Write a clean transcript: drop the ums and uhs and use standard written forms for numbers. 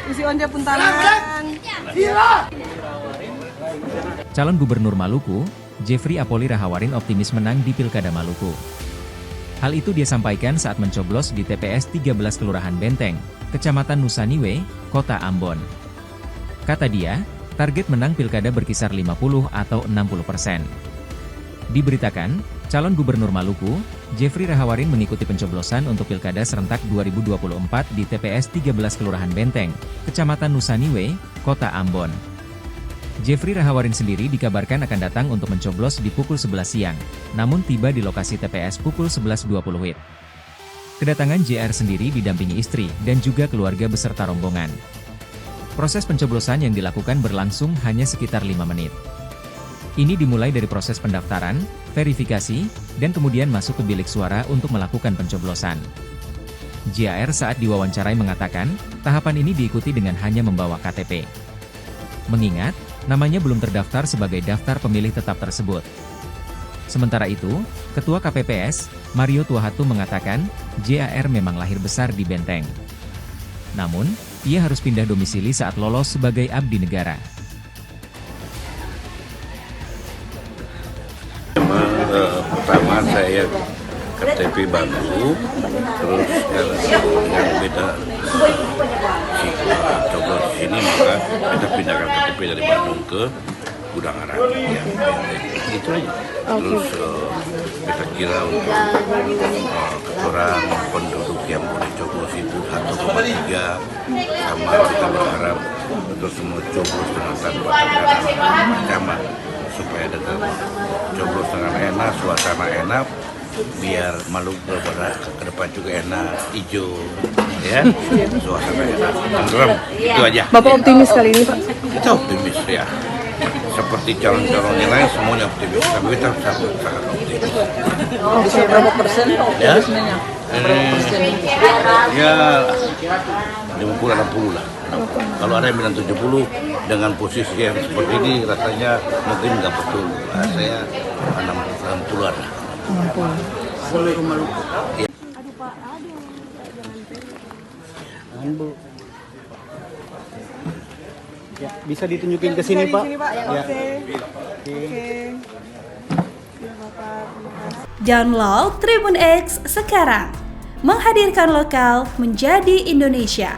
Isi onja puntalan. Calon Gubernur Maluku, Jeffrey Apoli Rahawarin optimis menang di Pilkada Maluku. Hal itu dia sampaikan saat mencoblos di TPS 13 Kelurahan Benteng, Kecamatan Nusaniwe, Kota Ambon. Kata dia, target menang pilkada berkisar 50 atau 60%. Diberitakan, calon Gubernur Maluku, Jeffrey Rahawarin mengikuti pencoblosan untuk Pilkada Serentak 2024 di TPS 13 Kelurahan Benteng, Kecamatan Nusaniwe, Kota Ambon. Jeffrey Rahawarin sendiri dikabarkan akan datang untuk mencoblos di pukul 11 siang, namun tiba di lokasi TPS pukul 11.20 WIB. Kedatangan JR sendiri didampingi istri dan juga keluarga beserta rombongan. Proses pencoblosan yang dilakukan berlangsung hanya sekitar 5 menit. Ini dimulai dari proses pendaftaran, verifikasi, dan kemudian masuk ke bilik suara untuk melakukan pencoblosan. JR saat diwawancarai mengatakan, tahapan ini diikuti dengan hanya membawa KTP. Mengingat, namanya belum terdaftar sebagai daftar pemilih tetap tersebut. Sementara itu, Ketua KPPS, Mario Tuahatu mengatakan, JAR memang lahir besar di Benteng. Namun, ia harus pindah domisili saat lolos sebagai abdi negara. Pertama saya KTP baru, terus yang beda coblos di sini, maka kita pindahkan KTP dari Bandung ke Gudang Arang. Ya, itu aja. Terus kita kira untuk orang penduduk yang boleh coblos itu 1,3, sama kita berharap untuk semua coblos dengan tanpa tekanan ancaman, supaya dengan coblos dengan enak, suasana enak, biar Maluku ke depan juga enak, hijau, ya, suasana enak, tentrem, itu aja. Bapak optimis kali ini, Pak? Kita optimis ya, seperti calon-calon yang lain semuanya optimis, tapi kita sangat optimis. Bisa berapa persen Ya, optimismenya? ya 50-60 lah. Kalau ada yang bilang 70, dengan posisi yang seperti ini rasanya mungkin nggak betul. Saya 60 ada. 60. Seluruh Maluku. Ya. Aduh Pak, aduh. Jangan Bu. Ya, bisa ditunjukin ke sini Pak? Sini, Pak. Ya. Oke. Ya, Bapak. Terima kasih. Download Tribun X sekarang. Menghadirkan lokal menjadi Indonesia.